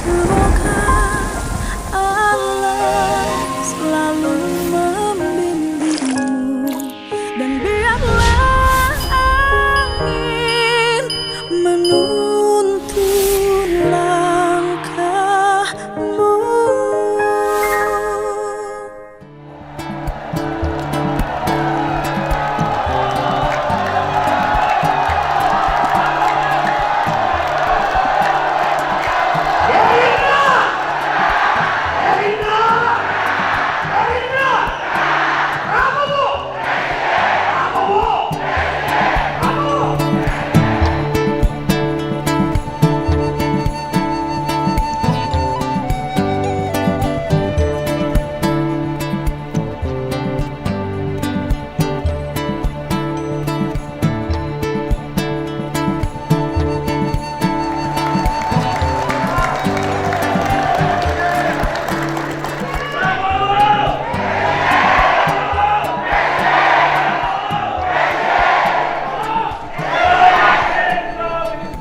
Semoga Allah selalu membimbingmu, dan biarlah angin menuntun langkahmu.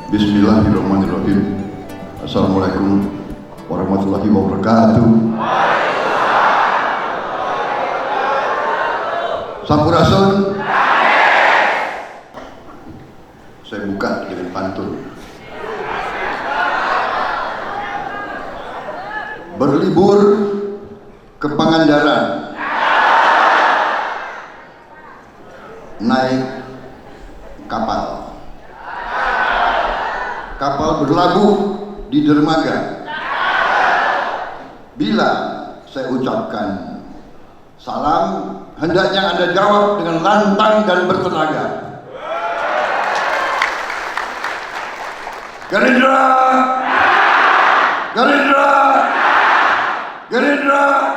Bismillahirrahmanirrahim. Assalamualaikum warahmatullahi wabarakatuh. Sampurasun. Saya buka dengan pantun. Berlibur ke Pangandaran, naik kapal. Kapal berlabuh di dermaga. Bila saya ucapkan salam, hendaknya Anda jawab dengan lantang dan bertenaga. Gerindra! Gerindra! Gerindra!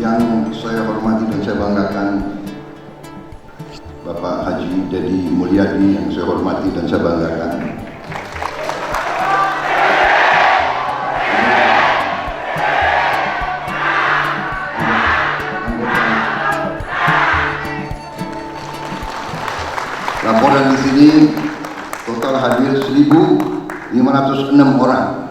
Yang saya hormati dan saya banggakan Bapak Haji Dedi Mulyadi, yang saya hormati dan saya banggakan. Laporan di sini total hadir 1.506 orang.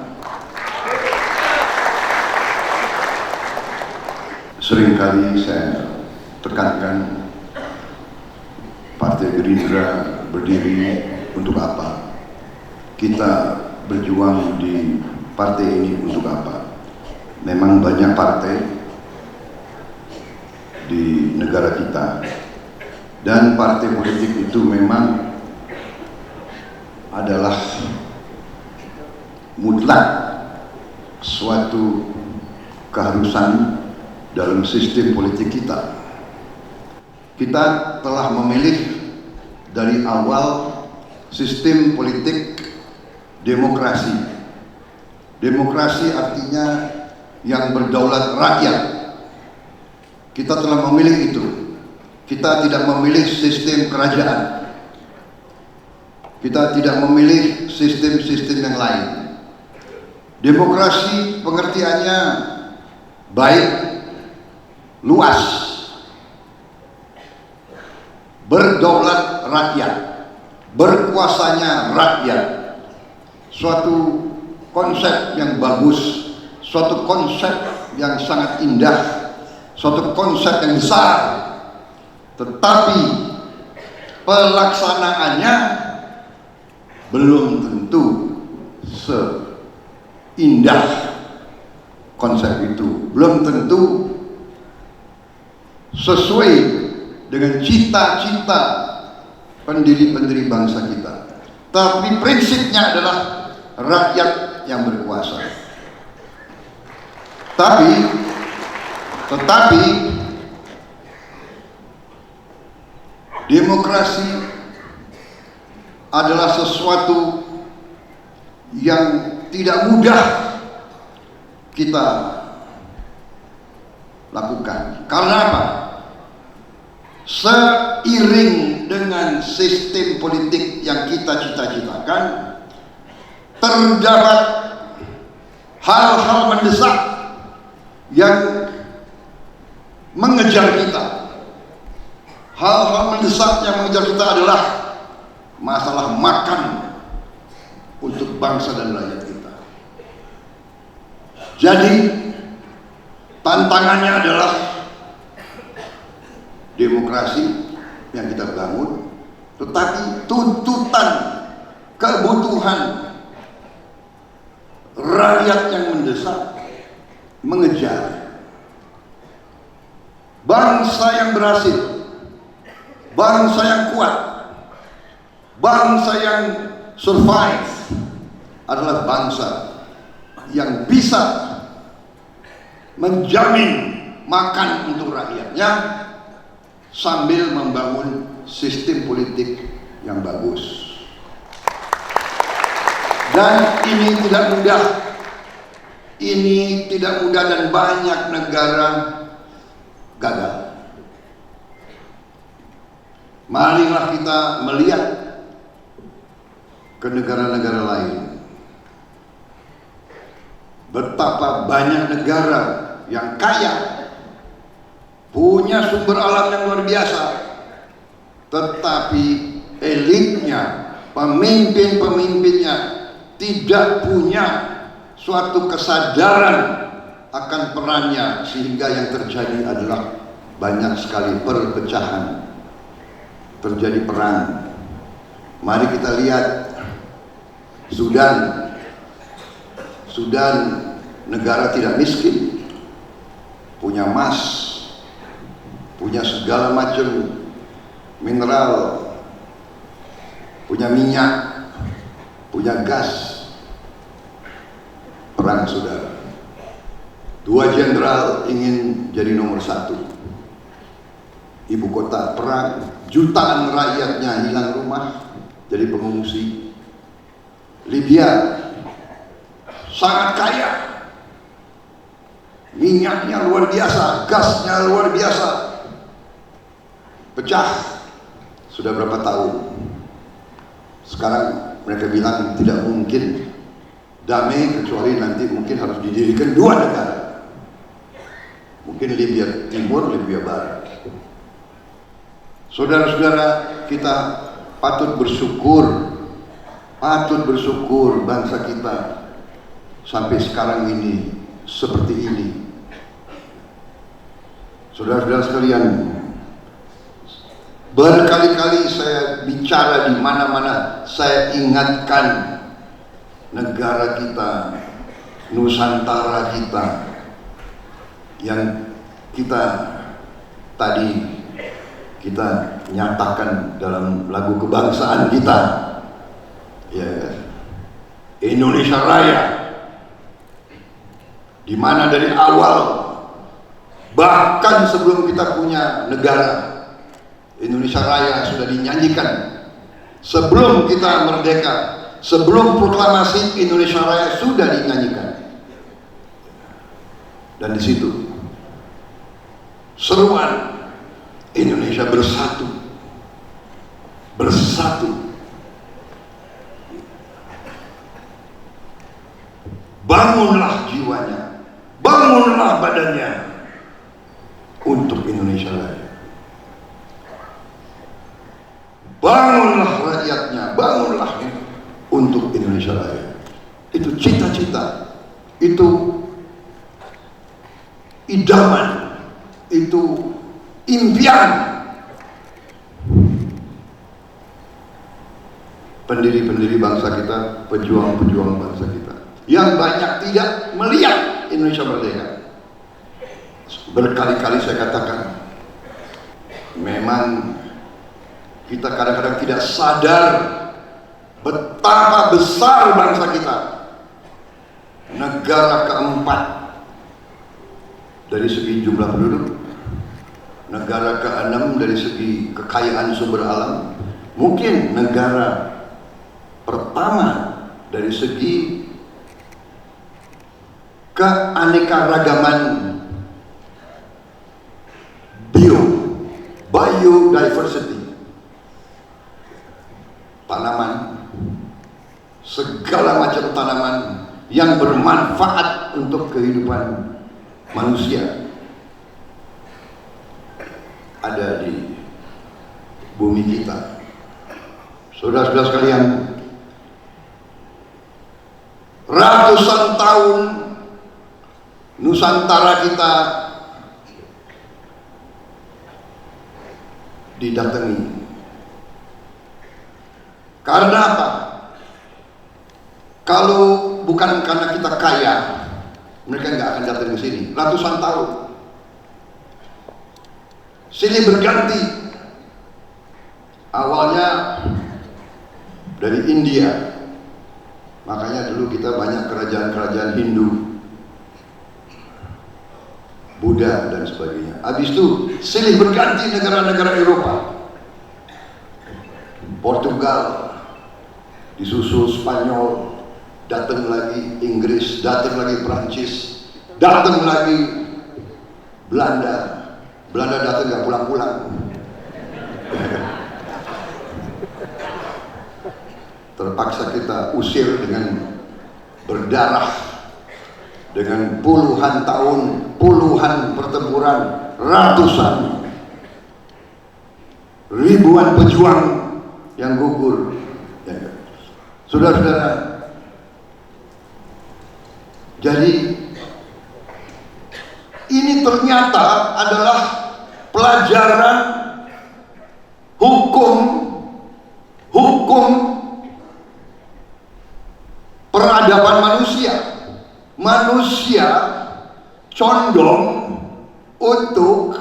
Seringkali saya tekankan Partai Gerindra berdiri untuk apa? Kita berjuang di partai ini untuk apa? Memang banyak partai di negara kita, dan partai politik itu memang adalah mutlak suatu keharusan dalam sistem politik kita. Kita telah memilih dari awal sistem politik demokrasi. Demokrasi artinya yang berdaulat rakyat. Kita telah memilih itu. Kita tidak memilih sistem kerajaan. Kita tidak memilih sistem-sistem yang lain. Demokrasi pengertiannya baik, luas, berdaulat rakyat, berkuasanya rakyat. Suatu konsep yang bagus, suatu konsep yang sangat indah, suatu konsep yang besar, tetapi pelaksanaannya belum tentu seindah konsep itu, belum tentu sesuai dengan cita-cita pendiri-pendiri bangsa kita. Tapi prinsipnya adalah rakyat yang berkuasa. Tetapi demokrasi adalah sesuatu yang tidak mudah kita lakukan. Karena apa? Seiring dengan sistem politik yang kita cita-citakan, terdapat hal-hal mendesak yang mengejar kita. Hal-hal mendesak yang mengejar kita adalah masalah makan untuk bangsa dan rakyat kita. Jadi tantangannya adalah demokrasi yang kita bangun, tetapi tuntutan kebutuhan rakyat yang mendesak mengejar. Bangsa yang berhasil, bangsa yang kuat, bangsa yang survive adalah bangsa yang bisa menjamin makan untuk rakyatnya sambil membangun sistem politik yang bagus. Dan ini tidak mudah. Ini tidak mudah dan banyak negara gagal. Marilah kita melihat ke negara-negara lain. Betapa banyak negara yang kaya, punya sumber alam yang luar biasa, tetapi elitnya, pemimpin-pemimpinnya tidak punya suatu kesadaran akan perannya, sehingga yang terjadi adalah banyak sekali perpecahan, terjadi perang. Mari kita lihat Sudan, negara tidak miskin, punya emas, punya segala macam mineral, punya minyak, punya gas. Perang, saudara. Dua jenderal ingin jadi nomor satu. Ibu kota perang, jutaan rakyatnya hilang rumah, jadi pengungsi. Libya sangat kaya, minyaknya luar biasa, gasnya luar biasa, pecah sudah berapa tahun. Sekarang mereka bilang tidak mungkin damai kecuali nanti mungkin harus didirikan dua negara, mungkin Libya Timur, Libya Barat. Saudara-saudara, kita patut bersyukur bangsa kita sampai sekarang ini seperti ini. Saudara-saudara sekalian, berkali-kali saya bicara di mana-mana, saya ingatkan negara kita, Nusantara kita, yang kita tadi kita nyatakan dalam lagu kebangsaan kita, ya, Indonesia Raya, di mana dari awal, bahkan sebelum kita punya negara, Indonesia Raya sudah dinyanyikan. Sebelum kita merdeka, sebelum proklamasi, Indonesia Raya sudah dinyanyikan. Dan di situ seruan Indonesia bersatu, bangunlah jiwanya, bangunlah badannya untuk Indonesia Raya, bangunlah rakyatnya, bangunlah untuk Indonesia Raya. Itu cita-cita, itu idaman, itu impian pendiri-pendiri bangsa kita, pejuang-pejuang bangsa kita, yang banyak tidak melihat Indonesia merdeka. Berkali-kali saya katakan, memang kita kadang-kadang tidak sadar betapa besar bangsa kita, negara keempat dari segi jumlah penduduk, negara keenam dari segi kekayaan sumber alam, mungkin negara pertama dari segi keanekaragaman biodiversity, tanaman, segala macam tanaman, yang bermanfaat untuk kehidupan manusia ada di bumi kita. Saudara-saudara sekalian, ratusan tahun Nusantara kita didatangi. Karena apa? Kalau bukan karena kita kaya, mereka nggak akan datang ke sini. Ratusan tahun silih berganti. Awalnya dari India, makanya dulu kita banyak kerajaan-kerajaan Hindu, Buddha dan sebagainya. Habis itu silih berganti negara-negara Eropa. Portugal, disusul Spanyol, datang lagi Inggris, datang lagi Prancis, datang lagi Belanda. Belanda datang nggak pulang-pulang. Terpaksa kita usir dengan berdarah, dengan puluhan tahun, puluhan pertempuran, ratusan, ribuan pejuang yang gugur. Saudara-saudara, jadi ini ternyata adalah pelajaran hukum peradaban manusia. Manusia condong untuk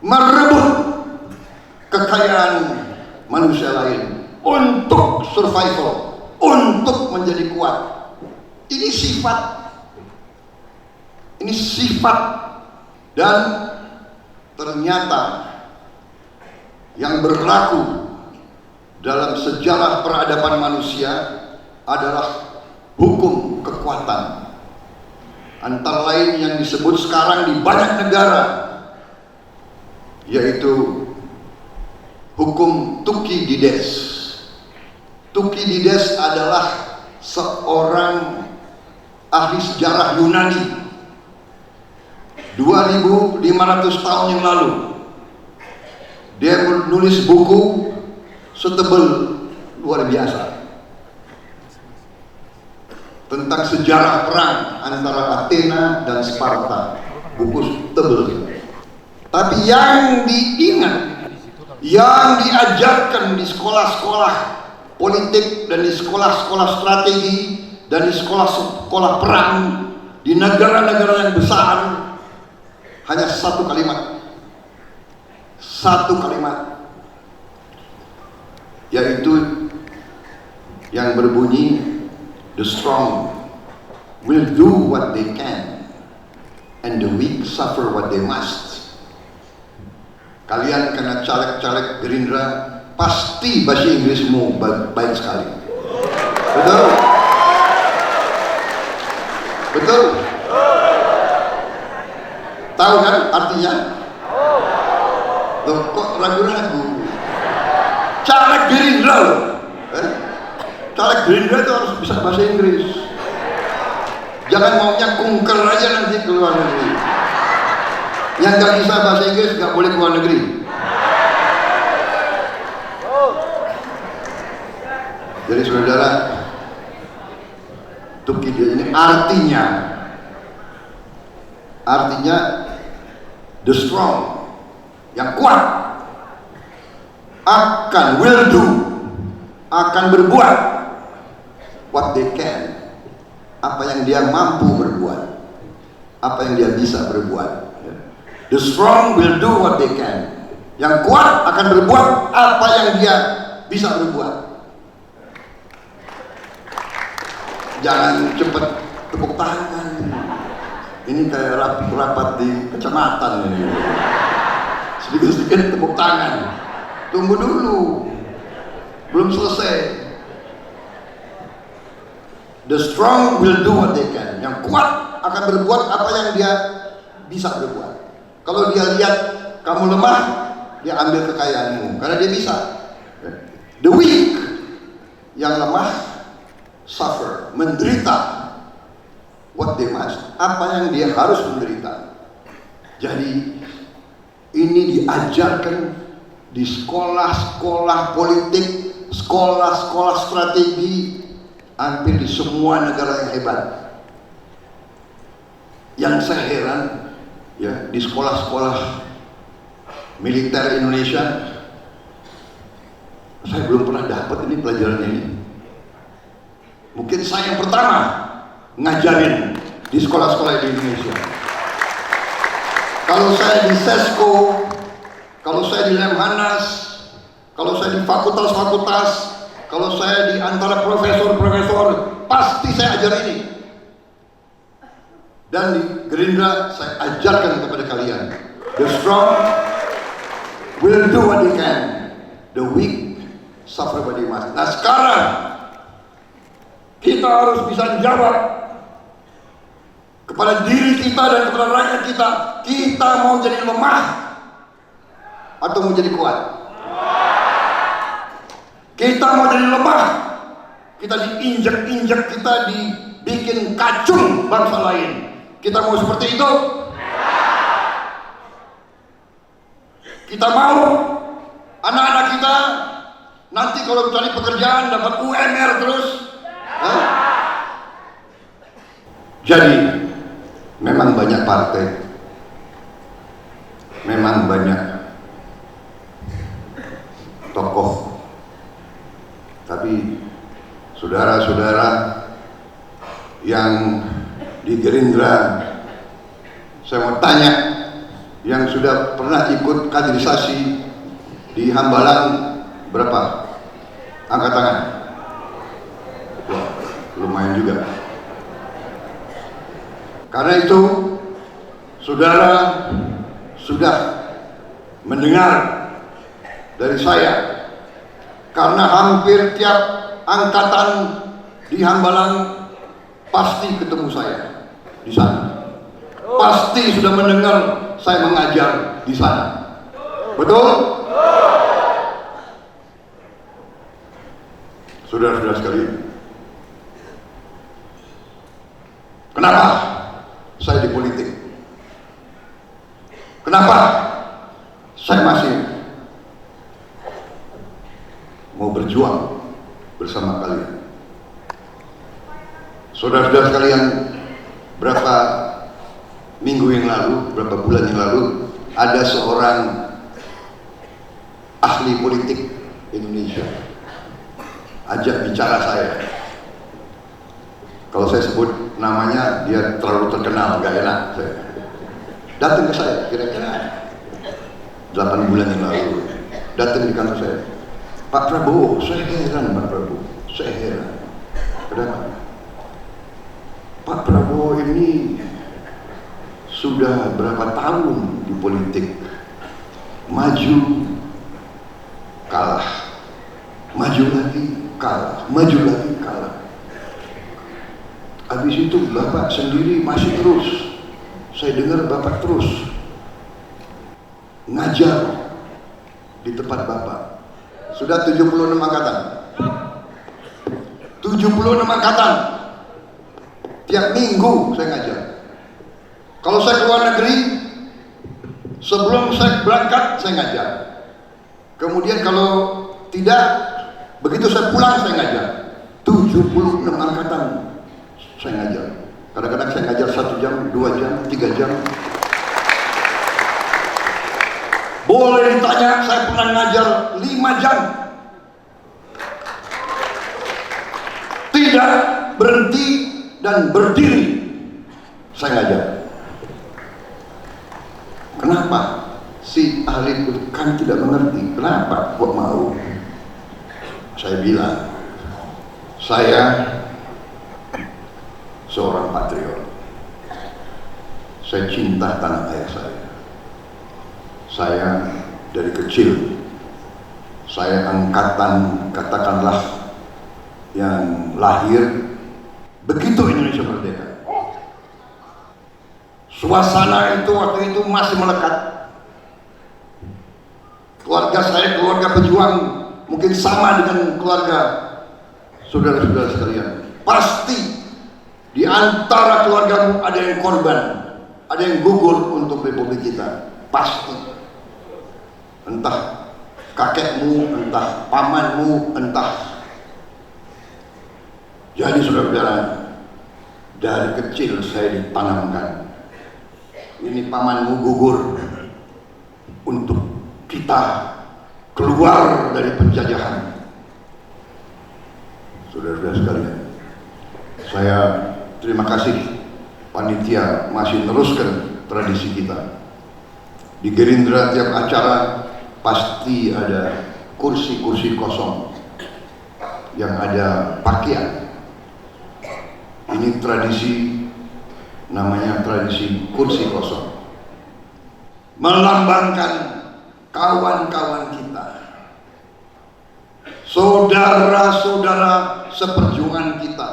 merebut kekayaan manusia lain untuk survival, untuk menjadi kuat. Ini sifat dan ternyata yang berlaku dalam sejarah peradaban manusia adalah hukum kekuatan. Antara lain yang disebut sekarang di banyak negara, yaitu hukum Thukydides. Thukydides adalah seorang ahli sejarah Yunani 2500 tahun yang lalu. Dia menulis buku setebal luar biasa tentang sejarah perang antara Athena dan Sparta. Buku tebal. Tapi yang diingat, yang diajarkan di sekolah-sekolah politik dan di sekolah-sekolah strategi dan di sekolah-sekolah perang di negara-negara yang besar hanya satu kalimat, yaitu yang berbunyi, the strong will do what they can and the weak suffer what they must. Kalian kena caleg-caleg Gerindra, pasti bahasa Inggrismu baik sekali. Betul? Betul? Tahu kan artinya? Loh, kok ragu-ragu? Caleg Gerindra loh. Caleg Gerindra itu harus bisa bahasa Inggris. Jangan maunya kunker aja nanti ke luar negeri. Yang gak bisa bahasa Inggris gak boleh ke luar negeri. Jadi saudara, Thukydides ini artinya the strong, yang kuat, akan berbuat what they can, apa yang dia mampu berbuat, apa yang dia bisa berbuat. The strong will do what they can. Yang kuat akan berbuat apa yang dia bisa berbuat. Jangan cepat tepuk tangan. Ini kayak rapat di kecamatan ini. Sedikit-sedikit tepuk tangan. Tunggu dulu, belum selesai. The strong will do what they can. Yang kuat akan berbuat apa yang dia bisa berbuat. Kalau dia lihat kamu lemah, dia ambil kekayaanmu karena dia bisa. The weak, yang lemah, suffer, menderita what they must, apa yang dia harus menderita. Jadi ini diajarkan di sekolah-sekolah politik, sekolah-sekolah strategi, hampir di semua negara yang hebat. Yang saya heran, ya, di sekolah-sekolah militer Indonesia, saya belum pernah dapat ini pelajaran ini. Mungkin saya yang pertama ngajarin di sekolah-sekolah di Indonesia. Kalau saya di Sesko, kalau saya di Lemhanas, kalau saya di fakultas-fakultas, kalau saya di antara profesor-profesor, pasti saya ajar ini. Dan di Gerindra saya ajarkan kepada kalian, the strong will do what they can, the weak suffer what they must. Nah sekarang kita harus bisa jawab kepada diri kita dan kepada rakyat kita, kita mau jadi lemah atau mau jadi kuat? Kita mau jadi lemah, kita diinjak-injak, kita dibikin kacung bangsa lain. Kita mau seperti itu? Kita mau anak-anak kita nanti kalau cari pekerjaan dapat UMR terus? Jadi memang banyak partai, memang banyak tokoh, tapi saudara-saudara yang di Gerindra, saya mau tanya, yang sudah pernah ikut kaderisasi di Hambalang berapa? Angkat tangan. Wah, lumayan juga. Karena itu saudara sudah mendengar dari saya, karena hampir tiap angkatan di Hambalang pasti ketemu saya di sana, pasti sudah mendengar saya mengajar di sana. Betul? Saudara-saudara sekalian, kenapa saya di politik? Kenapa saya masih mau berjuang bersama kalian? Saudara-saudara sekalian, berapa minggu yang lalu, berapa bulan yang lalu, ada seorang ahli politik Indonesia ajak bicara saya. Kalau saya sebut namanya, dia terlalu terkenal, gak enak. Saya datang ke saya, kira-kira 8 bulan yang lalu, datang di kantor saya. Pak Prabowo, saya heran Pak Prabowo, saya heran. Kenapa? Pak Prabowo ini sudah berapa tahun di politik, maju, kalah, maju lagi, kalah, maju lagi, kalah. Habis itu Bapak sendiri masih terus, saya dengar Bapak terus ngajar di tempat Bapak. Sudah 76 angkatan, 76 angkatan. Tiap minggu saya ngajar. Kalau saya keluar negeri, sebelum saya berangkat saya ngajar. Kemudian kalau tidak, begitu saya pulang saya ngajar. 76 angkatan saya ngajar. Kadang-kadang saya ngajar 1 jam, 2 jam, 3 jam. Boleh ditanya, saya pernah ngajar 5 jam. Tidak berhenti dan berdiri saya ngajar. Kenapa? Si ahli kan tidak mengerti. Kenapa kok mau? Saya bilang, saya seorang patriot. Saya cinta tanah air saya. Saya dari kecil, saya angkatan katakanlah yang lahir begitu Indonesia merdeka. Suasana itu waktu itu masih melekat. Keluarga saya keluarga pejuang, mungkin sama dengan keluarga saudara-saudara sekalian. pasti di antara keluargamu ada yang korban, ada yang gugur untuk Republik kita, pasti. Entah kakekmu, entah pamanmu, entah. Jadi saudara-saudara, dari kecil saya ditanamkan, ini pamanmu gugur untuk kita keluar dari penjajahan. Saudara-saudara sekalian, saya terima kasih panitia masih meneruskan tradisi kita. Di Gerindra tiap acara pasti ada kursi-kursi kosong yang ada pakaian. Ini tradisi, namanya tradisi kursi kosong, melambangkan kawan-kawan kita, saudara-saudara seperjuangan kita,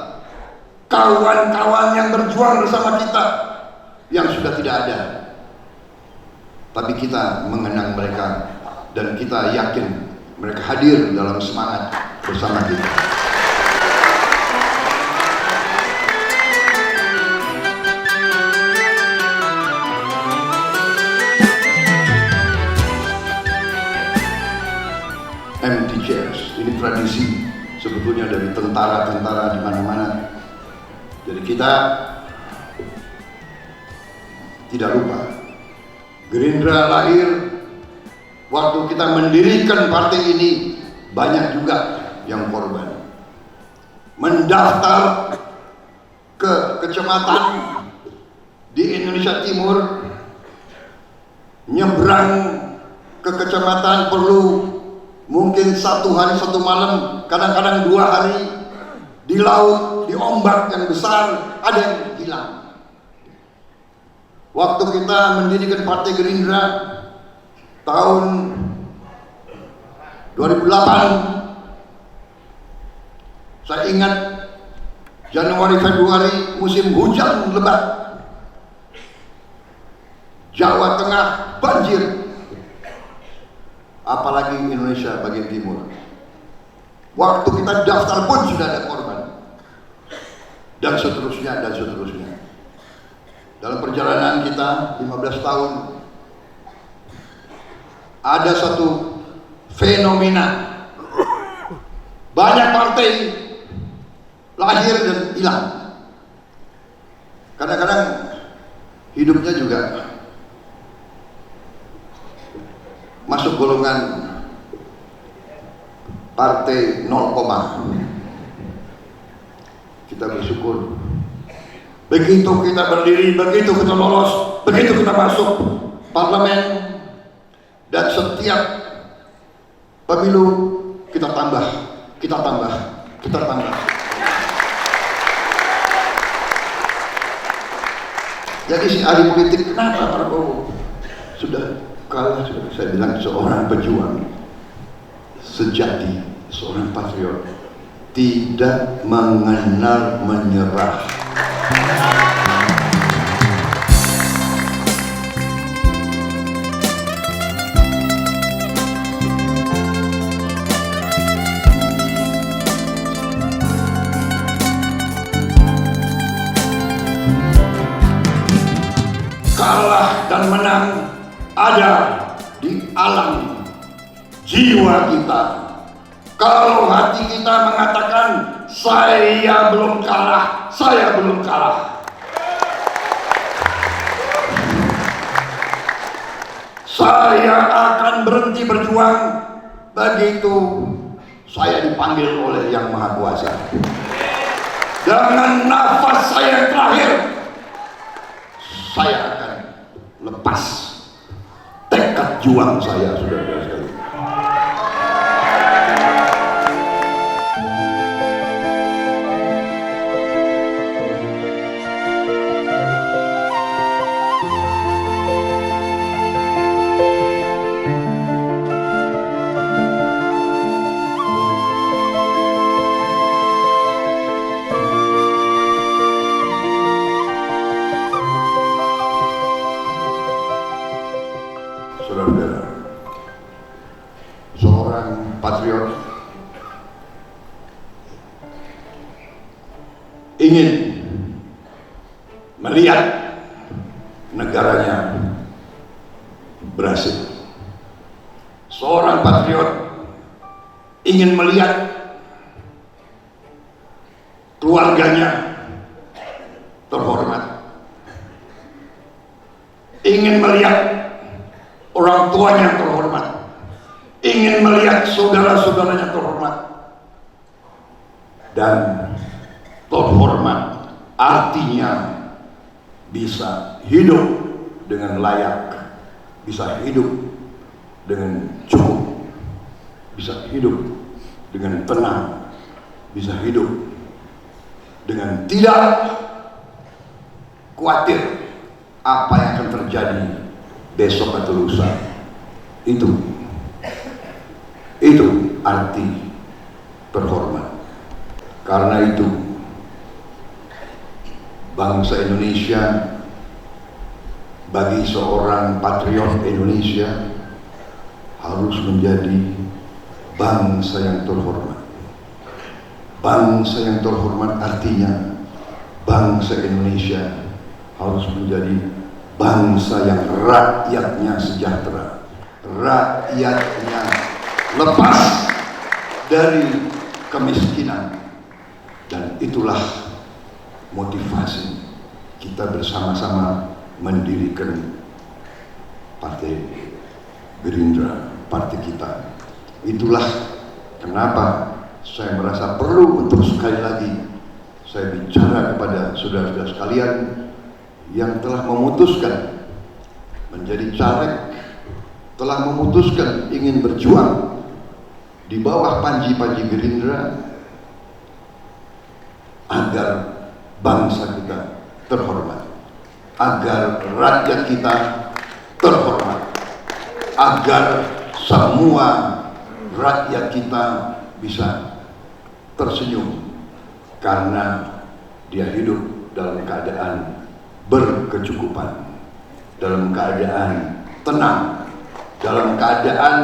kawan-kawan yang berjuang bersama kita yang sudah tidak ada, tapi kita mengenang mereka dan kita yakin mereka hadir dalam semangat bersama kita. Empty chairs, ini tradisi sebetulnya dari tentara-tentara di mana-mana. Jadi kita tidak lupa, Gerindra lahir waktu kita mendirikan partai ini, banyak juga yang korban. Mendaftar ke kecamatan di Indonesia Timur, nyebrang ke kecamatan perlu mungkin 1 hari 1 malam, kadang-kadang 2 hari, di laut, di ombak yang besar, ada yang hilang. Waktu kita mendirikan Partai Gerindra tahun 2008, saya ingat Januari Februari musim hujan lebat, Jawa Tengah banjir, apalagi Indonesia bagian timur. Waktu kita daftar pun sudah ada korban, dan seterusnya dan seterusnya. Dalam perjalanan kita 15 tahun, ada satu fenomena, banyak partai lahir dan hilang. Kadang-kadang hidupnya juga masuk golongan partai 0, kita bersyukur. Begitu kita berdiri, begitu kita lolos, begitu kita masuk parlemen, dan setiap pemilu kita tambah, kita tambah, kita tambah. Jadi si ahli politik, kenapa Prabowo sudah kalah? Sudah saya bilang, seorang pejuang sejati, seorang patriot, tidak mengenal menyerah. Kalah dan menang ada di alam jiwa kita. Kalau hati kita mengatakan saya belum kalah, saya belum kalah, saya akan berhenti berjuang begitu saya dipanggil oleh Yang Maha Kuasa. Dengan nafas saya yang terakhir, saya akan lepas tekad juang saya, saudara-saudara sekalian. Saudara-saudara, ingin melihat negaranya berhasil. Seorang patriot ingin melihat keluarganya terhormat, ingin melihat orang tuanya terhormat, ingin melihat saudara-saudaranya terhormat. Dan terhormat artinya bisa hidup dengan layak, bisa hidup dengan cukup, bisa hidup dengan tenang, bisa hidup dengan tidak khawatir apa yang akan terjadi besok atau lusa. Itu arti terhormat. Karena itu bangsa Indonesia, bagi seorang patriot Indonesia, harus menjadi bangsa yang terhormat. Bangsa yang terhormat artinya bangsa Indonesia harus menjadi bangsa yang rakyatnya sejahtera, rakyatnya lepas dari kemiskinan. Dan itulah motivasi kita bersama-sama mendirikan Partai Gerindra, partai kita. Itulah kenapa saya merasa perlu untuk sekali lagi saya bicara kepada saudara-saudara sekalian yang telah memutuskan menjadi caleg, telah memutuskan ingin berjuang di bawah panji-panji Gerindra, agar bangsa kita terhormat, agar rakyat kita terhormat, agar semua rakyat kita bisa tersenyum karena dia hidup dalam keadaan berkecukupan, dalam keadaan tenang, dalam keadaan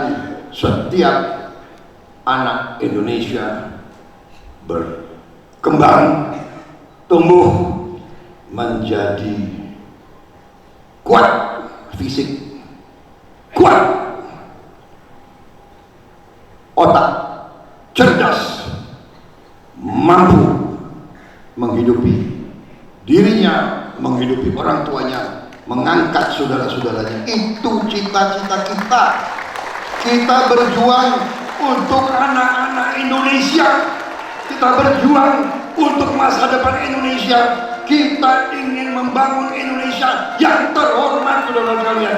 setiap anak Indonesia berkembang, tumbuh menjadi kuat fisik, kuat otak, cerdas, mampu menghidupi dirinya, menghidupi orang tuanya, mengangkat saudara-saudaranya. Itu cita-cita kita. Kita berjuang untuk anak-anak Indonesia. Kita berjuang untuk masa depan Indonesia. Kita ingin membangun Indonesia yang terhormat, saudara sekalian.